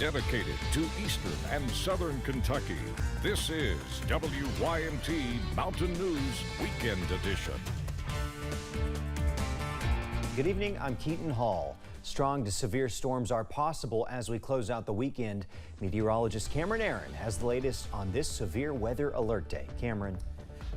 dedicated to eastern and southern Kentucky. This is WYMT Mountain News Weekend Edition. Good evening, I'm Keaton Hall. Strong to severe storms are possible as we close out the weekend. Meteorologist Cameron Aaron has the latest on this severe weather alert day. Cameron.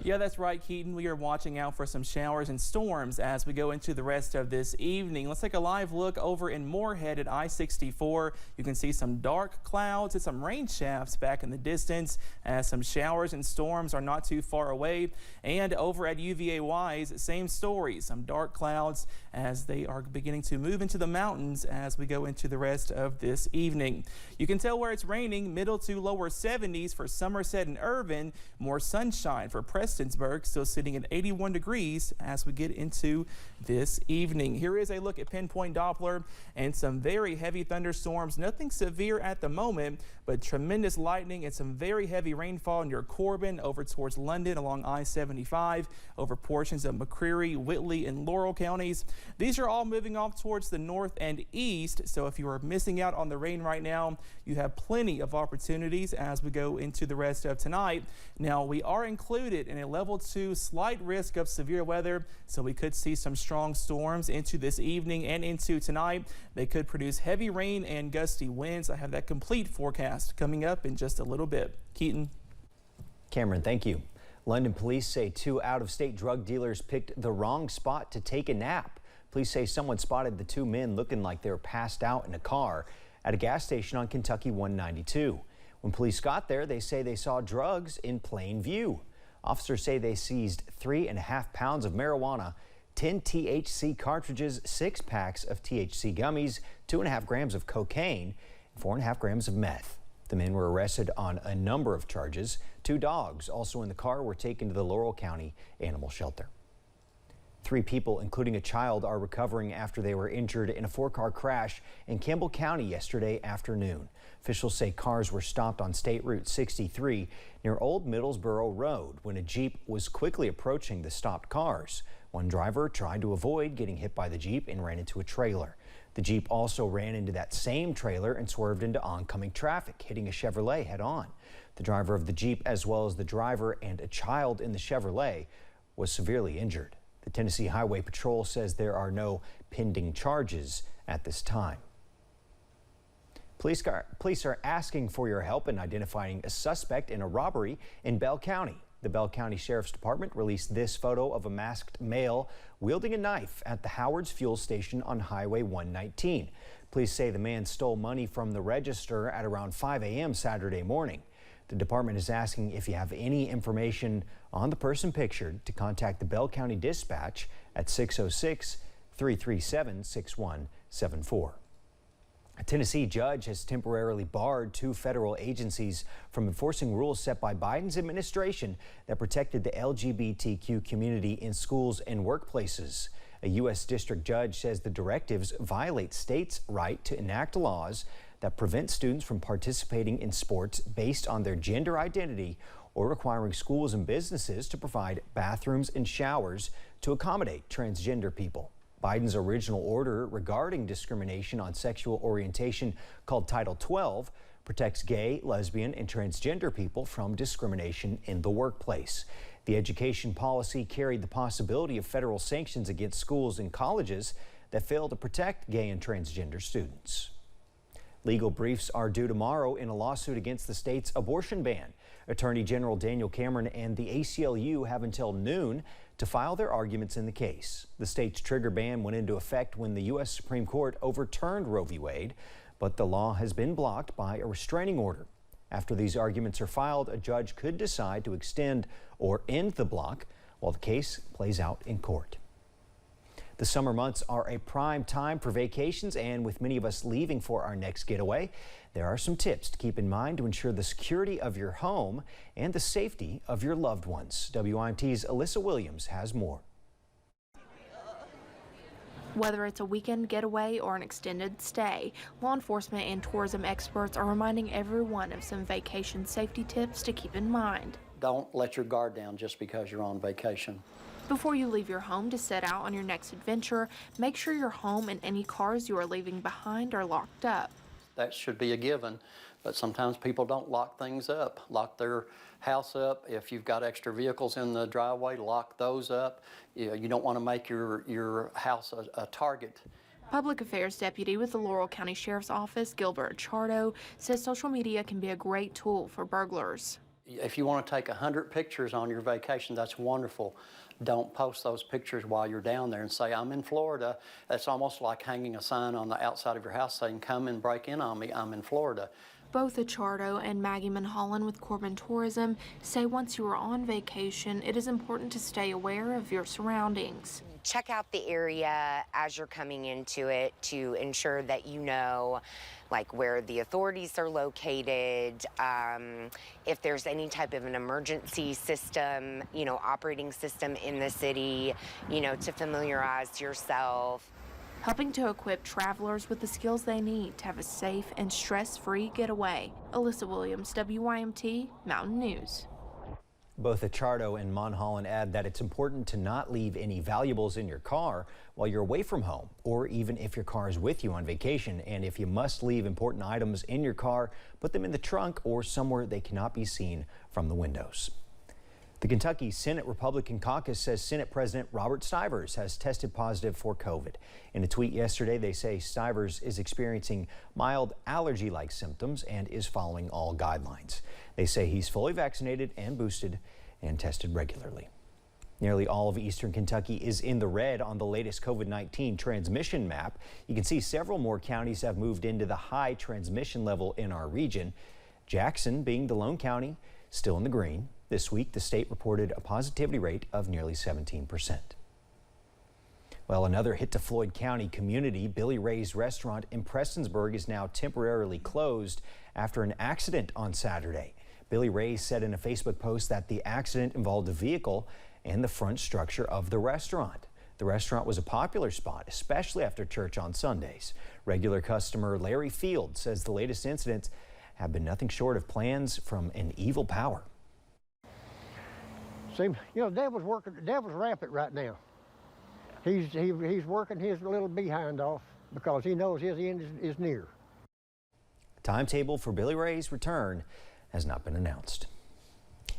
Yeah, that's right, Keaton. We are watching out for some showers and storms as we go into the rest of this evening. Let's take a live look over in Moorhead at I-64. You can see some dark clouds and some rain shafts back in the distance as some showers and storms are not too far away. And over at UVA-Wise, same story. Some dark clouds as they are beginning to move into the mountains as we go into the rest of this evening. You can tell where it's raining, middle to lower 70s for Somerset and Irvin. More sunshine for Prestonsburg, still sitting at 81 degrees as we get into this evening. Here is a look at pinpoint Doppler and some very heavy thunderstorms. Nothing severe at the moment, but tremendous lightning and some very heavy rainfall near Corbin over towards London along I-75 over portions of McCreary, Whitley, and Laurel counties. These are all moving off towards the north and east, so if you are missing out on the rain right now, you have plenty of opportunities as we go into the rest of tonight. Now, we are included in a level 2 slight risk of severe weather, so we could see some strong storms into this evening and into tonight. They could produce heavy rain and gusty winds. I have that complete forecast coming up in just a little bit. Keaton. Cameron, thank you. London police say 2 out-of-state drug dealers picked the wrong spot to take a nap. Police say someone spotted the 2 men looking like they were passed out in a car at a gas station on Kentucky 192. When police got there, they say they saw drugs in plain view. Officers say they seized 3.5 pounds of marijuana, 10 THC cartridges, 6 packs of THC gummies, 2.5 grams of cocaine, and 4.5 grams of meth. The men were arrested on a number of charges. 2 dogs also in the car were taken to the Laurel County Animal Shelter. 3 people, including a child, are recovering after they were injured in a 4-car crash in Campbell County yesterday afternoon. Officials say cars were stopped on State Route 63 near Old Middlesboro Road when a Jeep was quickly approaching the stopped cars. One driver tried to avoid getting hit by the Jeep and ran into a trailer. The Jeep also ran into that same trailer and swerved into oncoming traffic, hitting a Chevrolet head-on. The driver of the Jeep, as well as the driver and a child in the Chevrolet, was severely injured. The Tennessee Highway Patrol says there are no pending charges at this time. Police are asking for your help in identifying a suspect in a robbery in Bell County. The Bell County Sheriff's Department released this photo of a masked male wielding a knife at the Howard's fuel station on Highway 119. Police say the man stole money from the register at around 5 a.m. Saturday morning. The department is asking if you have any information on the person pictured to contact the Bell County Dispatch at 606-337-6174. A Tennessee judge has temporarily barred 2 federal agencies from enforcing rules set by Biden's administration that protected the LGBTQ community in schools and workplaces. A U.S. district judge says the directives violate states' right to enact laws that prevent students from participating in sports based on their gender identity or requiring schools and businesses to provide bathrooms and showers to accommodate transgender people. Biden's original order regarding discrimination on sexual orientation, called Title 12, protects gay, lesbian, and transgender people from discrimination in the workplace. The education policy carried the possibility of federal sanctions against schools and colleges that fail to protect gay and transgender students. Legal briefs are due tomorrow in a lawsuit against the state's abortion ban. Attorney General Daniel Cameron and the ACLU have until noon to file their arguments in the case. The state's trigger ban went into effect when the U.S. Supreme Court overturned Roe v. Wade, but the law has been blocked by a restraining order. After these arguments are filed, a judge could decide to extend or end the block while the case plays out in court. The summer months are a prime time for vacations, and with many of us leaving for our next getaway, there are some tips to keep in mind to ensure the security of your home and the safety of your loved ones. WYMT's Alyssa Williams has more. Whether it's a weekend getaway or an extended stay, law enforcement and tourism experts are reminding everyone of some vacation safety tips to keep in mind. Don't let your guard down just because you're on vacation. Before you leave your home to set out on your next adventure, make sure your home and any cars you are leaving behind are locked up. that should be a given. But sometimes people don't lock things up, lock their house up. If you've got extra vehicles in the driveway, lock those up. You don't want to make your house a target. Public Affairs Deputy with the Laurel County Sheriff's Office, Gilbert Chardo, says social media can be a great tool for burglars. If you want to take 100 pictures on your vacation, that's wonderful. Don't post those pictures while you're down there and say, I'm in Florida. That's almost like hanging a sign on the outside of your house saying, come and break in on me, I'm in Florida. Both Achardo and Maggie Mulholland with Corbin Tourism say once you are on vacation, it is important to stay aware of your surroundings. Check out the area as you're coming into it to ensure that you know like where the authorities are located, if there's any type of an emergency system, operating system in the city, to familiarize yourself. Helping to equip travelers with the skills they need to have a safe and stress-free getaway. Alyssa Williams, WYMT Mountain News. Both Achardo and Mulholland add that it's important to not leave any valuables in your car while you're away from home, or even if your car is with you on vacation. And if you must leave important items in your car, put them in the trunk or somewhere they cannot be seen from the windows. The Kentucky Senate Republican Caucus says Senate President Robert Stivers has tested positive for COVID. In a tweet yesterday, they say Stivers is experiencing mild allergy-like symptoms and is following all guidelines. They say he's fully vaccinated and boosted and tested regularly. Nearly all of eastern Kentucky is in the red on the latest COVID-19 transmission map. You can see several more counties have moved into the high transmission level in our region. Jackson, being the lone county, still in the green. This week, the state reported a positivity rate of nearly 17%. Well, another hit to Floyd County community, Billy Ray's restaurant in Prestonsburg is now temporarily closed after an accident on Saturday. Billy Ray said in a Facebook post that the accident involved a vehicle and the front structure of the restaurant. The restaurant was a popular spot, especially after church on Sundays. Regular customer Larry Field says the latest incidents have been nothing short of plans from an evil power. See, the devil's working. The devil's rampant right now. He's working his little behind off because he knows his end is near. The timetable for Billy Ray's return has not been announced.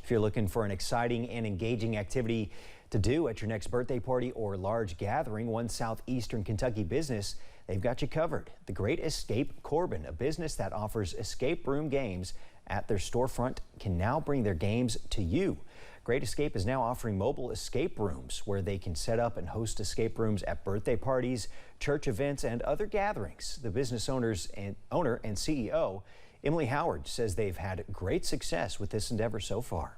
If you're looking for an exciting and engaging activity to do at your next birthday party or large gathering, one southeastern Kentucky business, they've got you covered. The Great Escape Corbin, a business that offers escape room games at their storefront, can now bring their games to you. Great Escape is now offering mobile escape rooms where they can set up and host escape rooms at birthday parties, church events, and other gatherings. The business owner and CEO, Emily Howard, says they've had great success with this endeavor so far.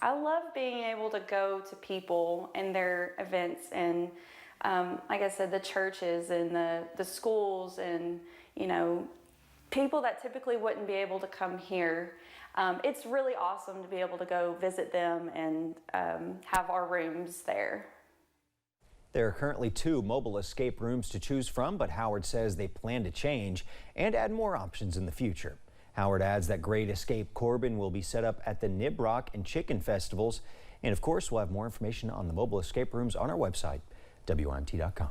I love being able to go to people and their events and like I said, the churches and the schools and, people that typically wouldn't be able to come here. It's really awesome to be able to go visit them and have our rooms there. There are currently 2 mobile escape rooms to choose from, but Howard says they plan to change and add more options in the future. Howard adds that Great Escape Corbin will be set up at the Nib Rock and Chicken Festivals. And of course, we'll have more information on the mobile escape rooms on our website, WYMT.com.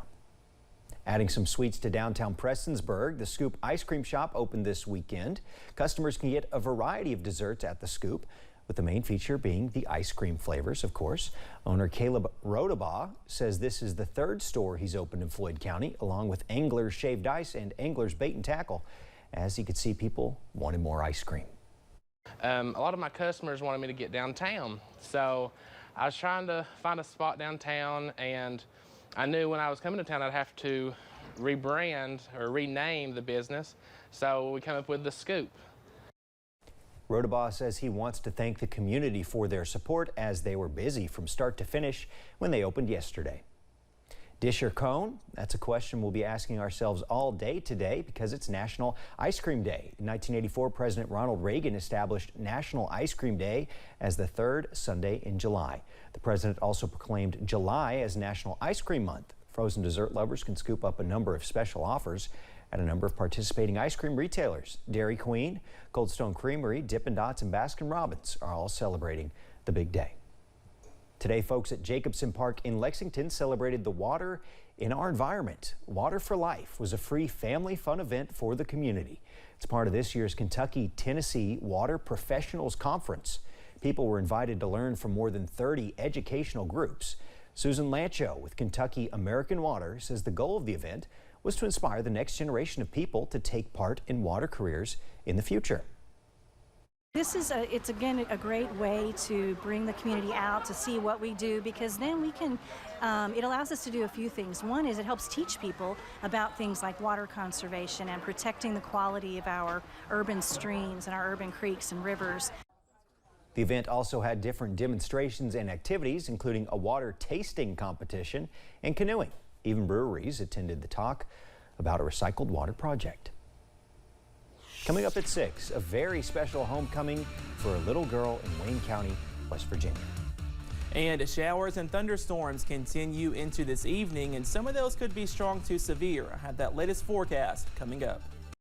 Adding some sweets to downtown Prestonsburg, the Scoop Ice Cream Shop opened this weekend. Customers can get a variety of desserts at the Scoop, with the main feature being the ice cream flavors, of course. Owner Caleb Rodabaugh says this is the 3rd store he's opened in Floyd County, along with Angler's Shaved Ice and Angler's Bait and Tackle, as he could see people wanted more ice cream. A lot of my customers wanted me to get downtown, so I was trying to find a spot downtown, and I knew when I was coming to town I'd have to rebrand or rename the business, so we came up with the Scoop. Rodabaugh says he wants to thank the community for their support as they were busy from start to finish when they opened yesterday. Dish or cone? That's a question we'll be asking ourselves all day today because it's National Ice Cream Day. In 1984, President Ronald Reagan established National Ice Cream Day as the 3rd Sunday in July. The president also proclaimed July as National Ice Cream Month. Frozen dessert lovers can scoop up a number of special offers at a number of participating ice cream retailers. Dairy Queen, Cold Stone Creamery, Dippin' Dots, and Baskin-Robbins are all celebrating the big day. Today, folks at Jacobson Park in Lexington celebrated the Water In our environment, Water for Life was a free family fun event for the community. It's part of this year's Kentucky-Tennessee Water Professionals Conference. People were invited to learn from more than 30 educational groups. Susan Lancho with Kentucky American Water says the goal of the event was to inspire the next generation of people to take part in water careers in the future. This is it's again a great way to bring the community out to see what we do, because then we can, it allows us to do a few things. One is it helps teach people about things like water conservation and protecting the quality of our urban streams and our urban creeks and rivers. The event also had different demonstrations and activities, including a water tasting competition and canoeing. Even breweries attended the talk about a recycled water project. Coming up at 6, a very special homecoming for a little girl in Wayne County, West Virginia. And showers and thunderstorms continue into this evening, and some of those could be strong to severe. I have that latest forecast coming up.